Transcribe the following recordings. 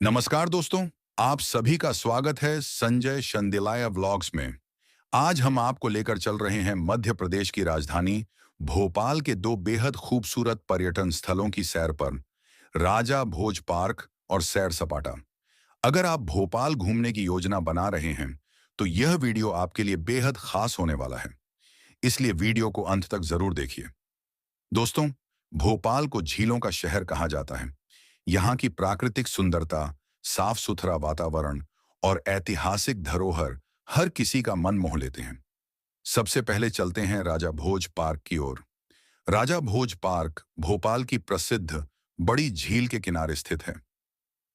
नमस्कार दोस्तों, आप सभी का स्वागत है संजय शंदिलाया व्लॉग्स में। आज हम आपको लेकर चल रहे हैं मध्य प्रदेश की राजधानी भोपाल के दो बेहद खूबसूरत पर्यटन स्थलों की सैर पर, राजा भोज पार्क और सैर सपाटा। अगर आप भोपाल घूमने की योजना बना रहे हैं, तो यह वीडियो आपके लिए बेहद खास होने वाला है। इसलिए वीडियो को अंत तक जरूर देखिए। दोस्तों, भोपाल को झीलों का शहर कहा जाता है। यहाँ की प्राकृतिक सुंदरता, साफ सुथरा वातावरण और ऐतिहासिक धरोहर हर किसी का मन मोह लेते हैं। सबसे पहले चलते हैं राजा भोज पार्क की ओर। राजा भोज पार्क भोपाल की प्रसिद्ध बड़ी झील के किनारे स्थित है।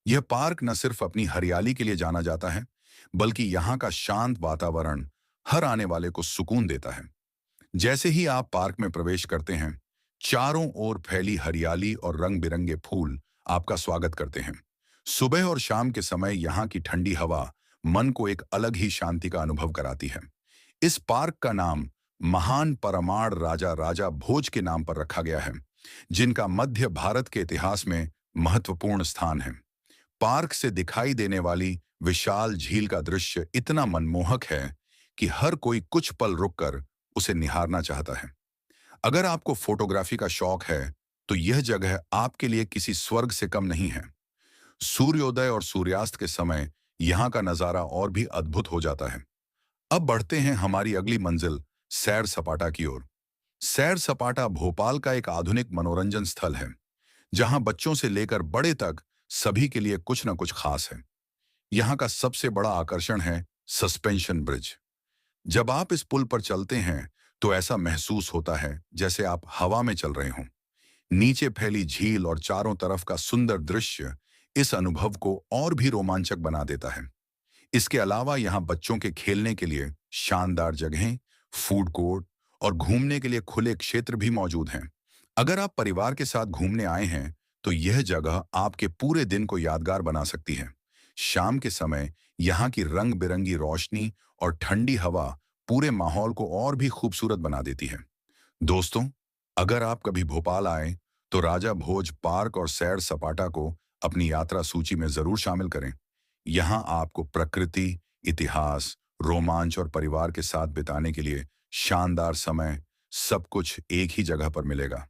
यह पार्क न सिर्फ अपनी हरियाली के लिए जाना जाता है, बल्कि यहाँ का शांत वातावरण हर आने वाले को सुकून देता है। जैसे ही आप पार्क में प्रवेश करते हैं, चारों ओर फैली हरियाली और रंग बिरंगे फूल आपका स्वागत करते हैं। सुबह और शाम के समय यहाँ की ठंडी हवा मन को एक अलग ही शांति का अनुभव कराती है। इस पार्क का नाम महान परमार राजा राजा भोज के नाम पर रखा गया है, जिनका मध्य भारत के इतिहास में महत्वपूर्ण स्थान है। पार्क से दिखाई देने वाली विशाल झील का दृश्य इतना मनमोहक है कि हर कोई कुछ पल रुककर उसे निहारना चाहता है। अगर आपको फोटोग्राफी का शौक है, तो यह जगह आपके लिए किसी स्वर्ग से कम नहीं है। सूर्योदय और सूर्यास्त के समय यहाँ का नजारा और भी अद्भुत हो जाता है। अब बढ़ते हैं हमारी अगली मंजिल सैर सपाटा की ओर। सैर सपाटा भोपाल का एक आधुनिक मनोरंजन स्थल है, जहाँ बच्चों से लेकर बड़े तक सभी के लिए कुछ न कुछ खास है। यहाँ का सबसे बड़ा आकर्षण है सस्पेंशन ब्रिज। जब आप इस पुल पर चलते हैं, तो ऐसा महसूस होता है जैसे आप हवा में चल रहे हों। नीचे फैली झील और चारों तरफ का सुंदर दृश्य इस अनुभव को और भी रोमांचक बना देता है। इसके अलावा यहाँ बच्चों के खेलने के लिए शानदार जगहें, फूड कोर्ट और घूमने के लिए खुले क्षेत्र भी मौजूद हैं। अगर आप परिवार के साथ घूमने आए हैं, तो यह जगह आपके पूरे दिन को यादगार बना सकती है। शाम के समय यहाँ की रंग बिरंगी रोशनी और ठंडी हवा पूरे माहौल को और भी खूबसूरत बना देती है। दोस्तों, अगर आप कभी भोपाल आए, तो राजा भोज पार्क और सैर सपाटा को अपनी यात्रा सूची में जरूर शामिल करें। यहाँ आपको प्रकृति, इतिहास, रोमांच और परिवार के साथ बिताने के लिए शानदार समय, सब कुछ एक ही जगह पर मिलेगा।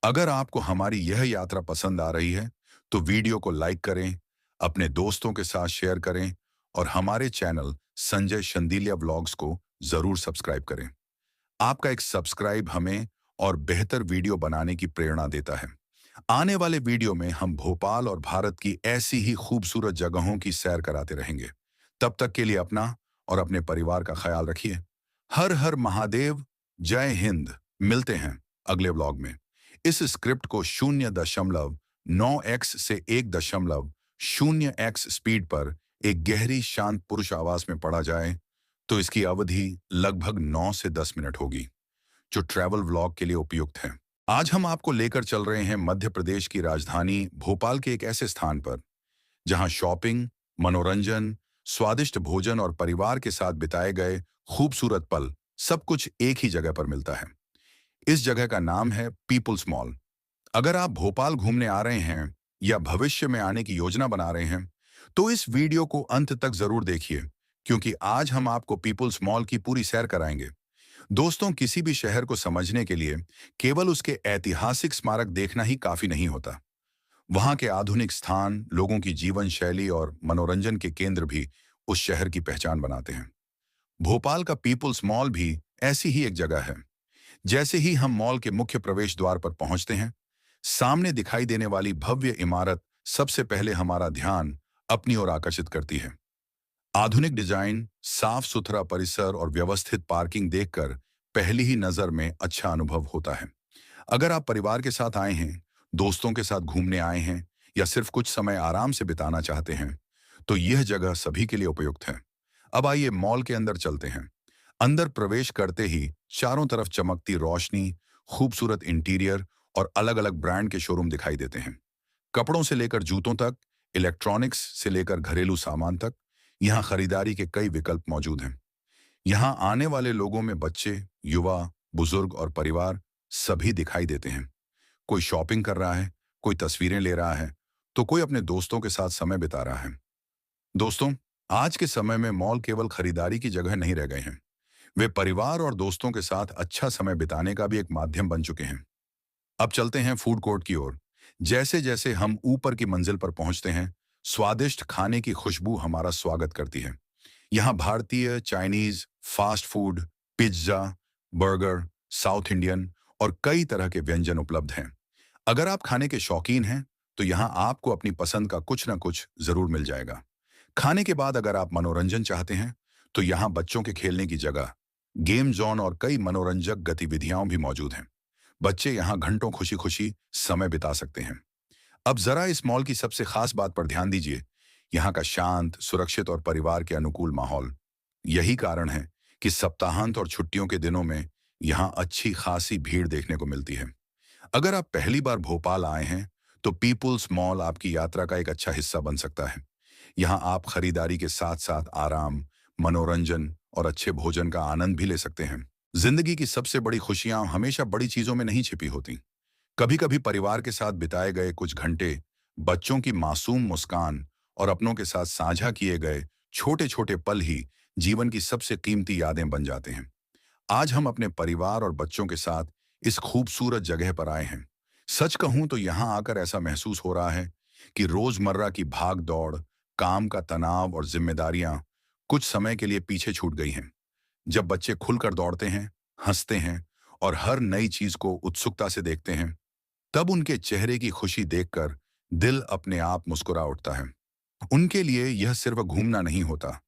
अगर आपको हमारी यह यात्रा पसंद आ रही है, तो वीडियो को लाइक करें, अपने दोस्तों के साथ शेयर करें और हमारे चैनल संजय शंदीलिया व्लॉग्स को जरूर सब्सक्राइब करें। आपका एक सब्सक्राइब हमें और बेहतर वीडियो बनाने की प्रेरणा देता है। आने वाले वीडियो में हम भोपाल और भारत की ऐसी ही खूबसूरत जगहों की सैर कराते रहेंगे। तब तक के लिए अपना और अपने परिवार का ख्याल रखिए। हर हर महादेव, जय हिंद। मिलते हैं अगले व्लॉग में। इस स्क्रिप्ट को 0.9x से 1.0x स्पीड पर एक गहरी शांत पुरुष आवाज में पढ़ा जाए, तो इसकी अवधि लगभग 9 से 10 मिनट होगी, जो ट्रैवल व्लॉग के लिए उपयुक्त है। आज हम आपको लेकर चल रहे हैं मध्य प्रदेश की राजधानी भोपाल के एक ऐसे स्थान पर, जहां शॉपिंग, मनोरंजन, स्वादिष्ट भोजन और परिवार के साथ बिताए गए खूबसूरत पल सब कुछ एक ही जगह पर मिलता है। इस जगह का नाम है पीपुल्स मॉल। अगर आप भोपाल घूमने आ रहे हैं या भविष्य में आने की योजना बना रहे हैं, तो इस वीडियो को अंत तक जरूर देखिए, क्योंकि आज हम आपको पीपुल्स मॉल की पूरी सैर कराएंगे। दोस्तों, किसी भी शहर को समझने के लिए केवल उसके ऐतिहासिक स्मारक देखना ही काफी नहीं होता। वहां के आधुनिक स्थान, लोगों की जीवन शैली और मनोरंजन के केंद्र भी उस शहर की पहचान बनाते हैं। भोपाल का पीपुल्स मॉल भी ऐसी ही एक जगह है। जैसे ही हम मॉल के मुख्य प्रवेश द्वार पर पहुंचते हैं, सामने दिखाई देने वाली भव्य इमारत सबसे पहले हमारा ध्यान अपनी ओर आकर्षित करती है। आधुनिक डिजाइन, साफ सुथरा परिसर और व्यवस्थित पार्किंग देखकर पहली ही नजर में अच्छा अनुभव होता है। अगर आप परिवार के साथ आए हैं, दोस्तों के साथ घूमने आए हैं या सिर्फ कुछ समय आराम से बिताना चाहते हैं, तो यह जगह सभी के लिए उपयुक्त है। अब आइए मॉल के अंदर चलते हैं। अंदर प्रवेश करते ही चारों तरफ चमकती रोशनी, खूबसूरत इंटीरियर और अलग-अलग ब्रांड के शोरूम दिखाई देते हैं। कपड़ों से लेकर जूतों तक, इलेक्ट्रॉनिक्स से लेकर घरेलू सामान तक, यहाँ खरीदारी के कई विकल्प मौजूद हैं। यहाँ आने वाले लोगों में बच्चे, युवा, बुजुर्ग और परिवार सभी दिखाई देते हैं। कोई शॉपिंग कर रहा है, कोई तस्वीरें ले रहा है तो कोई अपने दोस्तों के साथ समय बिता रहा है। दोस्तों, आज के समय में मॉल केवल खरीदारी की जगह नहीं रह गए हैं। वे परिवार और दोस्तों के साथ अच्छा समय बिताने का भी एक माध्यम बन चुके हैं। अब चलते हैं फूड कोर्ट की ओर। जैसे जैसे हम ऊपर की मंजिल पर पहुंचते हैं, स्वादिष्ट खाने की खुशबू हमारा स्वागत करती है। यहाँ भारतीय, Chinese, fast food, pizza, burger, south Indian और कई तरह के व्यंजन उपलब्ध हैं। अगर आप खाने के शौकीन हैं, तो यहाँ आपको अपनी पसंद का कुछ ना कुछ जरूर मिल जाएगा। खाने के बाद अगर आप मनोरंजन चाहते हैं, तो यहाँ बच्चों के खेलने की जगह, गेम जोन और कई मनोरंजक गतिविधियां भी मौजूद हैं। बच्चे यहाँ घंटों खुशी खुशी समय बिता सकते हैं। अब जरा इस मॉल की सबसे खास बात पर ध्यान दीजिए। यहाँ का शांत, सुरक्षित और परिवार के अनुकूल माहौल। यही कारण है कि सप्ताहांत और छुट्टियों के दिनों में यहाँ अच्छी खासी भीड़ देखने को मिलती है। अगर आप पहली बार भोपाल आए हैं, तो पीपुल्स मॉल आपकी यात्रा का एक अच्छा हिस्सा बन सकता है। यहाँ आप खरीदारी के साथ साथ आराम, मनोरंजन और अच्छे भोजन का आनंद भी ले सकते हैं। जिंदगी की सबसे बड़ी खुशियां हमेशा बड़ी चीजों में नहीं छिपी होती। कभी कभी परिवार के साथ बिताए गए कुछ घंटे, बच्चों की मासूम मुस्कान और अपनों के साथ साझा किए गए छोटे छोटे पल ही जीवन की सबसे कीमती यादें बन जाते हैं। आज हम अपने परिवार और बच्चों के साथ इस खूबसूरत जगह पर आए हैं। सच कहूं तो यहाँ आकर ऐसा महसूस हो रहा है कि रोजमर्रा की भाग दौड़, काम का तनाव और जिम्मेदारियां कुछ समय के लिए पीछे छूट गई हैं। जब बच्चे खुलकर दौड़ते हैं, हंसते हैं और हर नई चीज को उत्सुकता से देखते हैं, तब उनके चेहरे की खुशी देखकर दिल अपने आप मुस्कुरा उठता है। उनके लिए यह सिर्फ घूमना नहीं होता,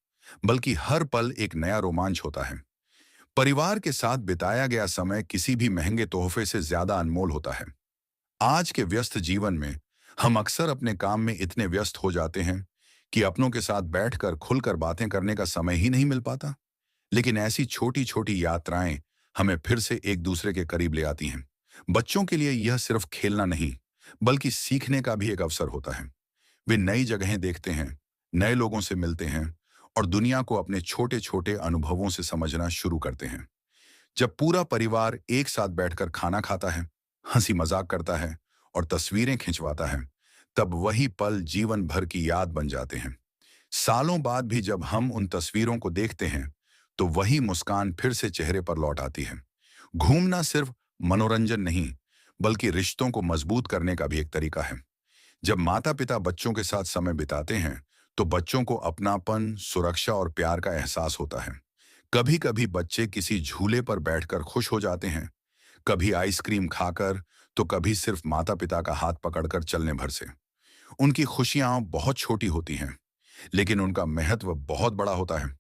बल्कि हर पल एक नया रोमांच होता है। परिवार के साथ बिताया गया समय किसी भी महंगे तोहफे से ज्यादा अनमोल होता है। आज के व्यस्त जीवन में हम अक्सर अपने काम में इतने व्यस्त हो जाते हैं कि अपनों के साथ बैठकर खुलकर बातें करने का समय ही नहीं मिल पाता। लेकिन ऐसी छोटी छोटी यात्राएं हमें फिर से एक दूसरे के करीब ले आती हैं। बच्चों के लिए यह सिर्फ खेलना नहीं, बल्कि सीखने का भी एक अवसर होता है। वे नई जगहें देखते हैं, नए लोगों से मिलते हैं और दुनिया को अपने छोटे छोटे अनुभवों से समझना शुरू करते हैं। जब पूरा परिवार एक साथ बैठकर खाना खाता है, हंसी मजाक करता है और तस्वीरें खिंचवाता है, तब वही पल जीवन भर की याद बन जाते हैं। सालों बाद भी जब हम उन तस्वीरों को देखते हैं, तो वही मुस्कान फिर से चेहरे पर लौट आती है। घूमना सिर्फ मनोरंजन नहीं, बल्कि रिश्तों को मजबूत करने का भी एक तरीका है। जब माता पिता बच्चों के साथ समय बिताते हैं, तो बच्चों को अपनापन, सुरक्षा और प्यार का एहसास होता है। कभी कभी बच्चे किसी झूले पर बैठकर खुश हो जाते हैं, कभी आइसक्रीम खाकर, तो कभी सिर्फ माता पिता का हाथ पकड़कर चलने भर से। उनकी खुशियां बहुत छोटी होती हैं, लेकिन उनका महत्व बहुत बड़ा होता है।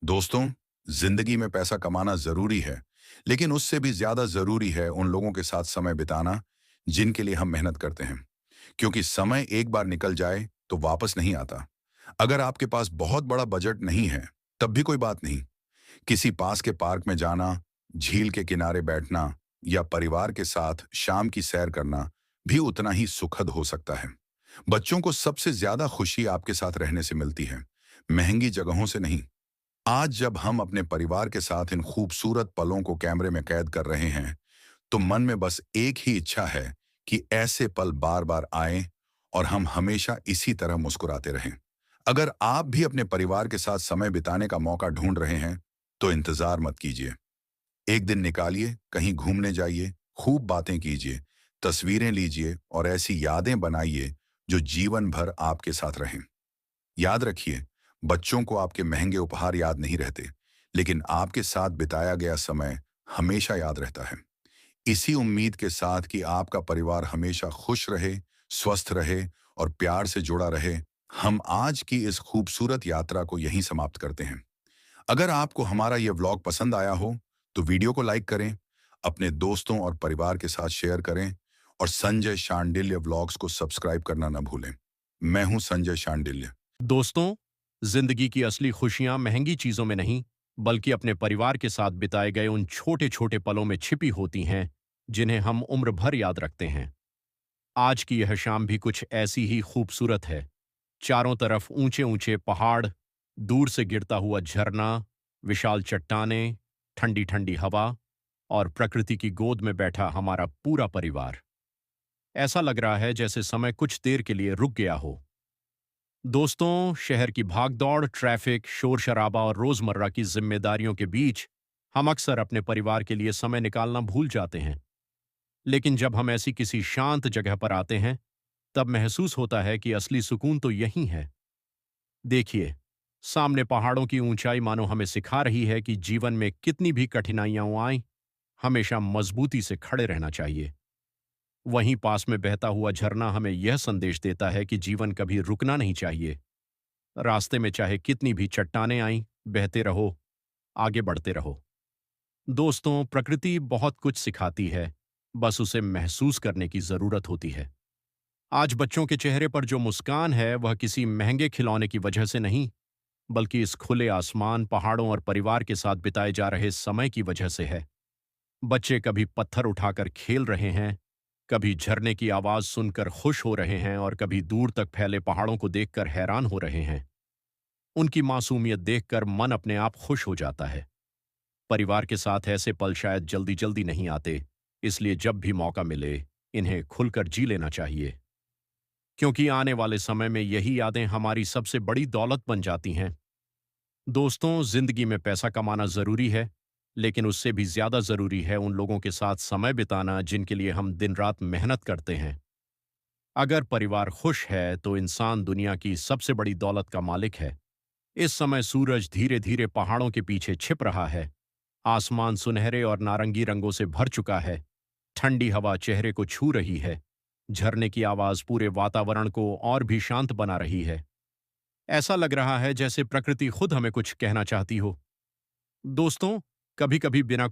दोस्तों, जिंदगी में पैसा कमाना जरूरी है, लेकिन उससे भी ज्यादा जरूरी है उन लोगों के साथ समय बिताना जिनके लिए हम मेहनत करते हैं। क्योंकि समय एक बार निकल जाए तो वापस नहीं आता। अगर आपके पास बहुत बड़ा बजट नहीं है, तब भी कोई बात नहीं। किसी पास के पार्क में जाना, झील के किनारे बैठना या परिवार के साथ शाम की सैर करना भी उतना ही सुखद हो सकता है। बच्चों को सबसे ज्यादा खुशी आपके साथ रहने से मिलती है, महंगी जगहों से नहीं। आज जब हम अपने परिवार के साथ इन खूबसूरत पलों को कैमरे में कैद कर रहे हैं, तो मन में बस एक ही इच्छा है कि ऐसे पल बार बार आएं और हम हमेशा इसी तरह मुस्कुराते रहें। अगर आप भी अपने परिवार के साथ समय बिताने का मौका ढूंढ रहे हैं, तो इंतजार मत कीजिए। एक दिन निकालिए, कहीं घूमने जाइए, खूब बातें कीजिए, तस्वीरें लीजिए और ऐसी यादें बनाइए जो जीवन भर आपके साथ रहें। याद रखिए, बच्चों को आपके महंगे उपहार याद नहीं रहते, लेकिन आपके साथ बिताया गया समय हमेशा याद रहता है। इसी उम्मीद के साथ कि आपका परिवार हमेशा खुश रहे, स्वस्थ रहे और प्यार से जुड़ा रहे, हम आज की इस खूबसूरत यात्रा को यहीं समाप्त करते हैं। अगर आपको हमारा यह व्लॉग पसंद आया हो, तो वीडियो को लाइक करें, अपने दोस्तों और परिवार के साथ शेयर करें और संजय शांडिल्य व्लॉग्स को सब्सक्राइब करना न भूलें। मैं हूं संजय शांडिल्य। दोस्तों, जिंदगी की असली खुशियां महंगी चीजों में नहीं, बल्कि अपने परिवार के साथ बिताए गए उन छोटे छोटे पलों में छिपी होती हैं, जिन्हें हम उम्र भर याद रखते हैं। आज की यह शाम भी कुछ ऐसी ही खूबसूरत है। चारों तरफ ऊंचे ऊंचे पहाड़, दूर से गिरता हुआ झरना, विशाल चट्टानें, ठंडी ठंडी हवा और प्रकृति की गोद में बैठा हमारा पूरा परिवार। ऐसा लग रहा है जैसे समय कुछ देर के लिए रुक गया हो। दोस्तों, शहर की भागदौड़, ट्रैफिक, शोर शराबा और रोजमर्रा की जिम्मेदारियों के बीच हम अक्सर अपने परिवार के लिए समय निकालना भूल जाते हैं। लेकिन जब हम ऐसी किसी शांत जगह पर आते हैं, तब महसूस होता है कि असली सुकून तो यहीं है। देखिए, सामने पहाड़ों की ऊंचाई मानो हमें सिखा रही है कि जीवन में कितनी भी कठिनाइयां आएं, हमेशा मजबूती से खड़े रहना चाहिए। वहीं पास में बहता हुआ झरना हमें यह संदेश देता है कि जीवन कभी रुकना नहीं चाहिए। रास्ते में चाहे कितनी भी चट्टानें आईं, बहते रहो, आगे बढ़ते रहो। दोस्तों, प्रकृति बहुत कुछ सिखाती है, बस उसे महसूस करने की जरूरत होती है। आज बच्चों के चेहरे पर जो मुस्कान है, वह किसी महंगे खिलौने की वजह से नहीं, बल्कि इस खुले आसमान, पहाड़ों और परिवार के साथ बिताए जा रहे समय की वजह से है। बच्चे कभी पत्थर उठाकर खेल रहे हैं, कभी झरने की आवाज सुनकर खुश हो रहे हैं और कभी दूर तक फैले पहाड़ों को देखकर हैरान हो रहे हैं। उनकी मासूमियत देखकर मन अपने आप खुश हो जाता है। परिवार के साथ ऐसे पल शायद जल्दी जल्दी नहीं आते, इसलिए जब भी मौका मिले, इन्हें खुलकर जी लेना चाहिए। क्योंकि आने वाले समय में यही यादें हमारी सबसे बड़ी दौलत बन जाती हैं। दोस्तों, जिंदगी में पैसा कमाना जरूरी है, लेकिन उससे भी ज्यादा जरूरी है उन लोगों के साथ समय बिताना जिनके लिए हम दिन रात मेहनत करते हैं। अगर परिवार खुश है तो इंसान दुनिया की सबसे बड़ी दौलत का मालिक है। इस समय सूरज धीरे धीरे पहाड़ों के पीछे छिप रहा है। आसमान सुनहरे और नारंगी रंगों से भर चुका है। ठंडी हवा चेहरे को छू रही है। झरने की आवाज पूरे वातावरण को और भी शांत बना रही है। ऐसा लग रहा है जैसे प्रकृति खुद हमें कुछ कहना चाहती हो। दोस्तों, कभी कभी बिना